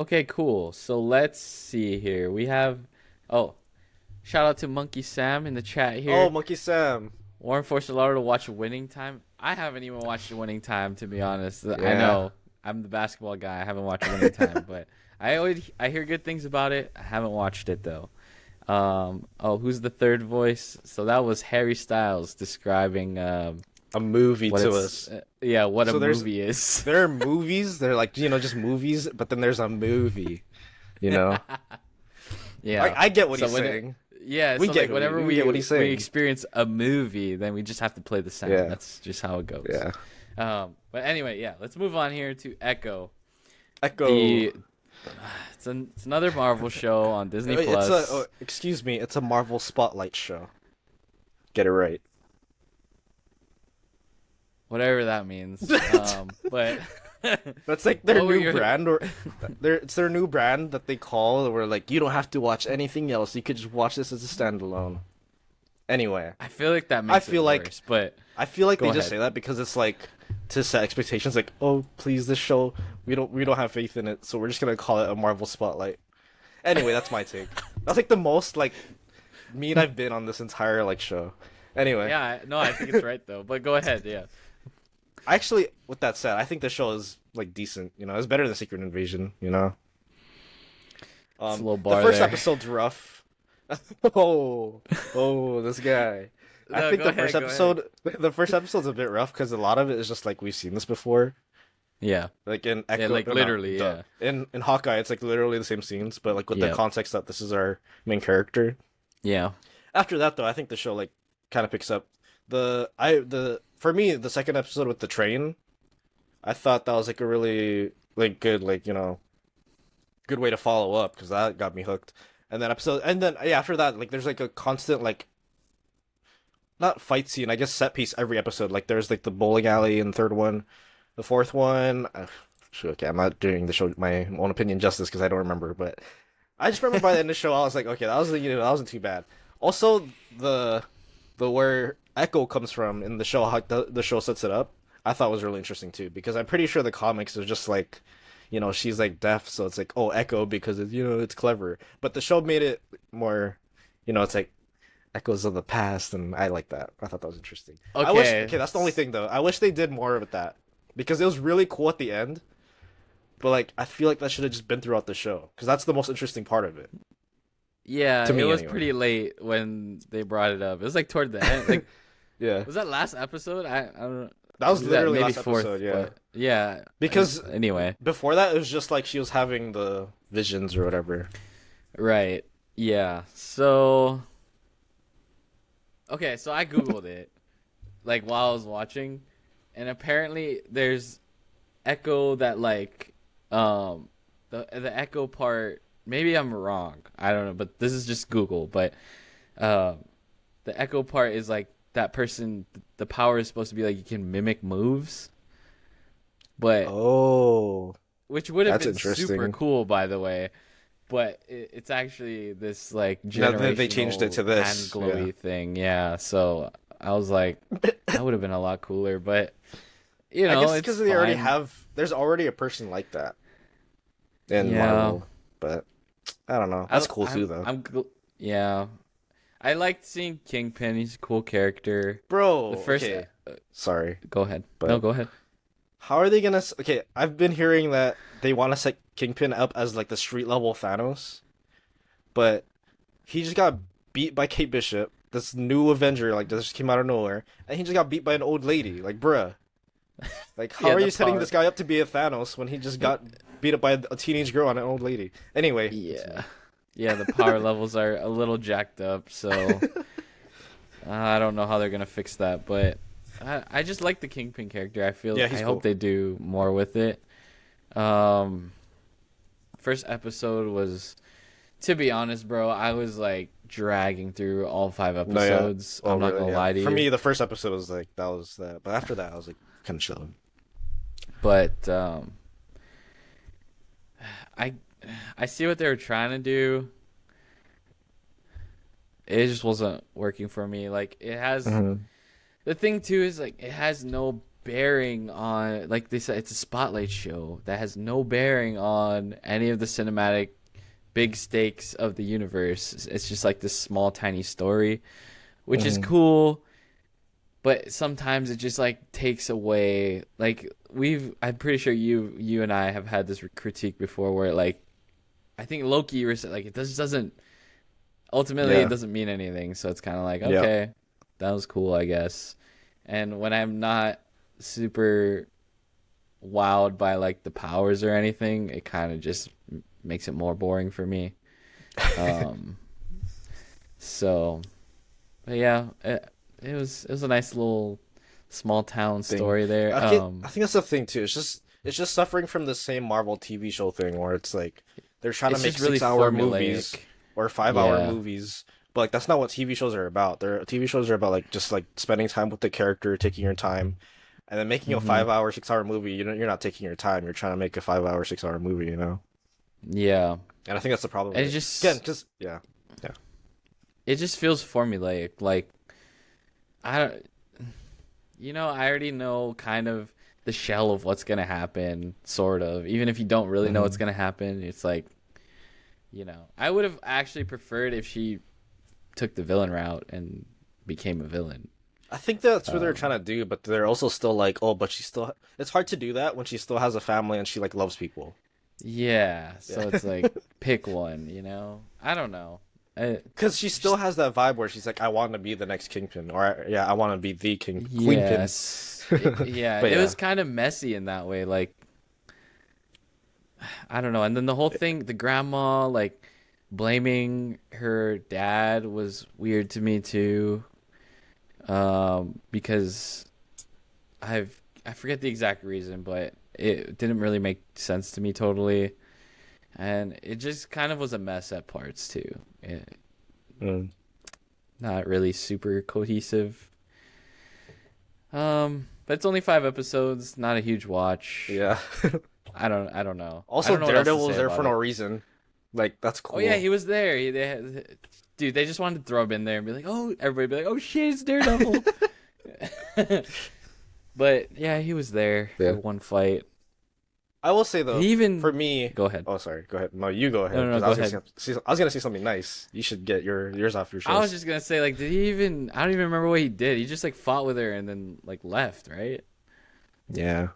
Okay, cool. So let's see here. We have, oh, shout out to Monkey Sam in the chat Oh, here. Monkey Sam. Warren forced Elardo to watch Winning Time. I haven't even watched Winning Time, to be honest. I Yeah. know I'm the basketball guy. I haven't watched Winning Time, but I hear good things about it. I haven't watched it though. Oh, who's the third voice? So that was Harry Styles describing A movie what to it's us. yeah, what a So movie is. there are movies. They're like just movies, but then there's a movie. You know. I Yeah. I get what So he's when it, saying. yeah, We so like get whenever we get what he's we saying. experience a movie, then we just have to play the sound. Yeah. That's just how it goes. Yeah. But anyway, yeah, let's move on here to Echo. Echo. The it's another Marvel show on Disney It's a Plus. excuse me. It's a Marvel Spotlight show. Get it right. Whatever that means. But That's like their what were new your brand, or it's their new brand that they call. Where like you don't have to watch anything else. You could just watch this as a standalone. Anyway, I feel like that I makes it feel like worse, but I feel like go they just ahead. say that because it's like to set expectations. Like, oh, please, this show we don't have faith in it, so we're just gonna call it a Marvel Spotlight. Anyway, that's my take. That's like the most like mean I've been on this entire like show. Anyway, Yeah, no, I think it's right though. But go ahead, yeah. actually, with that said, I think the show is like decent. It's better than Secret Invasion. It's a little The bar first there. episode's rough. Oh, oh, this guy. I No, think go ahead, go ahead. the first episode's a bit rough because a lot of it is just like we've seen this before. Yeah. Like in Yeah, Echo, like no, literally, duh. yeah. In Hawkeye, it's like literally the same scenes, but like with the Yeah. context that this is our main character. Yeah. After that, though, I think the show like kind of picks up. The for me the second episode with the train, I thought that was like a really like good good way to follow up because that got me hooked. And then yeah, after that, like there's like a constant like not fight scene, I guess set piece every episode. Like there's like the bowling alley in the third one, the fourth one. Sure, okay, I'm not doing the show my own opinion justice because I don't remember, but I just remember by the end of the show, I was like, okay, that wasn't too bad. Also, the the where Echo comes from in the show, how the show sets it up, I thought was really interesting too because I'm pretty sure the comics is just like, she's like deaf, so it's like oh Echo because it's clever, but the show made it more, it's like echoes of the past, and I like that. I thought that was interesting. I wish Okay. okay, that's the only thing though. I wish they did more of that because it was really cool at the end, but like I feel like that should have just been throughout the show because that's the most interesting part of it Yeah, to it me was anyway. pretty late when they brought it up. It was like toward the end. Like, Yeah, was that last episode? I don't know. that was Maybe that literally maybe last fourth, episode. Yeah, but yeah. because Anyway, before that it was just like she was having the visions or whatever. right. Yeah. So, okay, so I Googled it like while I was watching, and apparently there's echo that like the echo part. Maybe I'm wrong. I don't know, but this is just Google. But um, the echo part is like that person. The power is supposed to be like you can mimic moves, but Oh, which would have that's been super interesting. cool, by the way. But it's actually this like Now they changed it generational to hand this. Yeah, glowy thing. Yeah, so I was like, that would have been a lot cooler. But I guess it's because they already fine. have. There's already a person like that in Yeah, Marvel, but I don't know. I, That's cool too, I'm though. I'm yeah. I liked seeing Kingpin. He's a cool character. The Bro, first, okay, sorry, go ahead. No, but go ahead. how are they gonna? Okay, I've been hearing that they want to set Kingpin up as like the street level Thanos, but he just got beat by Kate Bishop, this new Avenger, like that just came out of nowhere, and he just got beat by an old lady. Like, bruh, like how Yeah, are the you setting power. this guy up to be a Thanos when he just got beat up by a teenage girl and an old lady? Anyway, Yeah, continue. yeah. The power levels are a little jacked up, so I don't know how they're gonna fix that. But I just like the Kingpin character. Yeah, I he's hope cool. they do more with it. Um, First episode was, to be honest, bro, I was like dragging through all five No, yeah. episodes. Oh, I'm not really? gonna Yeah. lie to For you. me, the first episode was like that was that, but after that, I was like kind of chilling. But I I see what they were trying to do. It just wasn't working for me. Like it has Hmm. the thing too is like it has no bearing on, like they said, it's a spotlight show that has no bearing on any of the cinematic big stakes of the universe. It's just like this small tiny story, which is Hmm. cool, but sometimes it just like takes away, like I'm pretty sure you and I have had this critique before where like I think Loki was like it just doesn't ultimately it Yeah. doesn't mean anything, so it's kind of like Yeah. okay, that was cool, I guess. And when I'm not super wowed by like the powers or anything, it kind of just makes it more boring for me. Um, so, but yeah, it was a nice little small town Thing. story there. I think that's the thing too. It's just suffering from the same Marvel TV show thing where it's like they're trying to It's make just really 6 hour movies formulaic. or 5 hour Yeah. movies, but like that's not what TV shows are about. Their TV shows are about like just like spending time with the character, taking your time, and then making a Hmm. 5 hour, 6 hour movie. You're not taking your time. You're trying to make a 5 hour, 6 hour movie. Yeah. And I think that's the problem And with it it. Again, just because yeah, yeah. it just feels formulaic. Like I don't, I already know kind of the shell of what's gonna happen, sort of. Even if you don't really know what's Hmm. gonna happen, it's like, I would have actually preferred if she took the villain route and became a villain. I think that's what they're Um, trying to do, but they're also still like, oh, but she still. It's hard to do that when she still has a family and she like loves people. yeah, Yeah. so it's like pick one. I don't know. I, Because she still just, has that vibe where she's like, I want to be the next kingpin, or yeah, I want to be the king queenpin. yes, yeah, But it yeah, was kind of messy in that way. Like I don't know, and then the whole thing, the grandma like blaming her dad was weird to me too. Because I forget the exact reason, but it didn't really make sense to me totally, and it just kind of was a mess at parts too. mm, Not really super cohesive. But it's only 5 episodes, not a huge watch. yeah. I don't know. I Also, don't know what else to Daredevil's say there about for no it. reason. Like that's Oh yeah, cool. he was there. Dude, they just wanted to throw him in there and be like, oh, everybody be like, oh shit, it's Daredevil. But yeah, he was there for Yeah. one fight. I will say He though, for even me, go ahead. oh sorry, go ahead. No, you go No, ahead no, no, because go ahead. I was gonna say something nice. You should get yours off your I was chest. just gonna say, like, did he even? I don't even remember what he did. He just like fought with her and then like left, right? Yeah.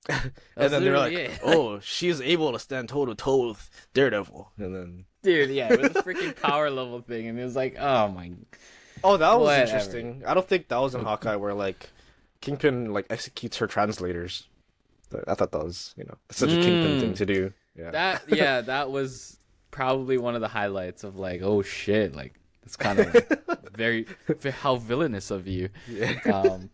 That And was then they're literally like, it. "Oh, she is able to stand toe to toe with Daredevil." And then, Dude, yeah, it was a freaking power level thing, and it was like, oh my, oh, that was whatever. interesting. I don't think that was in Hawkeye where like Kingpin like executes her translators. I thought that was such a Kingpin thing Mm, to do. Yeah. that was probably one of the highlights of like, oh shit, like it's kind of very, how villainous of you. Yeah. Um,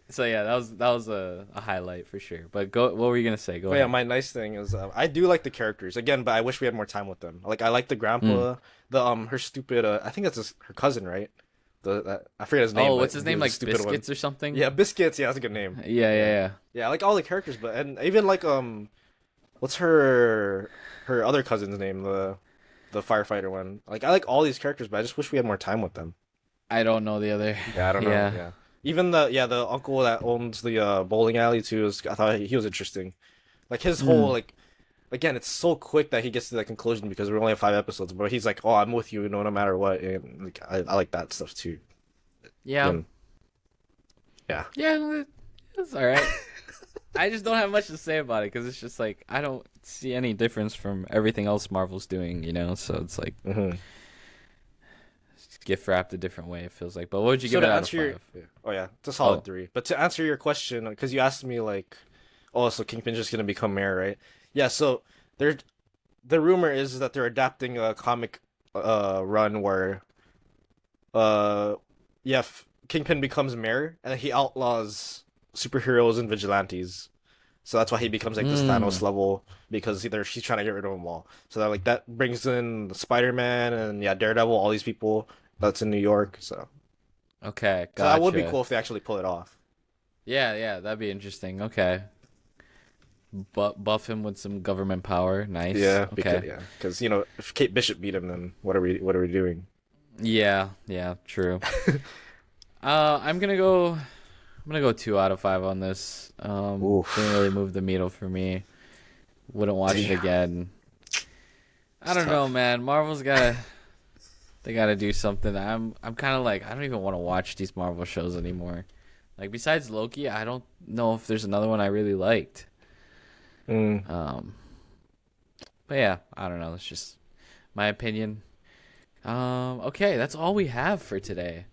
so yeah, that was a highlight for sure. But go, what were you gonna say? Go But yeah, ahead. my nice thing is I do like the characters again, but I wish we had more time with them. Like I like the Mm. grandpa, the her stupid I think that's her cousin, right? I forget his name, Oh, but what's his he name? was the Like stupid one. Biscuits or something? Yeah, Biscuits. Yeah, that's a good name. Yeah, Yeah, yeah, yeah, I like all the characters, but and even like what's her other cousin's name? The firefighter one. Like I like all these characters, but I just wish we had more time with them. yeah. I don't know the other. Yeah, I don't know. Yeah. Yeah, even the uncle that owns the bowling alley too. I thought he was interesting. Like his whole Mm. like again, it's so quick that he gets to that conclusion because we only have 5 episodes. But he's like, "Oh, I'm with you, no matter what," and like I like that stuff too. Yeah. And yeah, Yeah. It's all right. I just don't have much to say about it because it's just like I don't see any difference from everything else Marvel's doing. So it's like hmm gift wrapped a different way. It feels like. But what would you So give to it out of answer your, 5? yeah. Oh yeah, it's a Oh. solid 3. But to answer your question, because you asked me like, oh, so Kingpin's just gonna become mayor, right? Yeah. So they're the rumor is that they're adapting a comic run where uh yeah Kingpin becomes mayor and he outlaws superheroes and vigilantes. So that's why he becomes like this Mm. Thanos level because either she's trying to get rid of them all. So that like that brings in Spider-Man and yeah Daredevil, all these people that's in New York. Okay. So that would be Gotcha. cool if they actually pull it off. Yeah. Yeah. That'd be interesting. Okay. Buff him with some government power. Nice. Yeah, Okay. because if Kate Bishop beat him, then what are we doing? Yeah. Yeah. True. I'm gonna go. I'm gonna go 2 out of 5 on this. Didn't Oof. really move the needle for me. Wouldn't watch it Damn. again. I It's don't know, tough. man. Marvel's gotta they gotta do something. I'm kind of like I don't even want to watch these Marvel shows anymore. Like besides Loki, I don't know if there's another one I really liked. Mm. Um, but yeah, I don't know. It's just my opinion. Okay, that's all we have for today.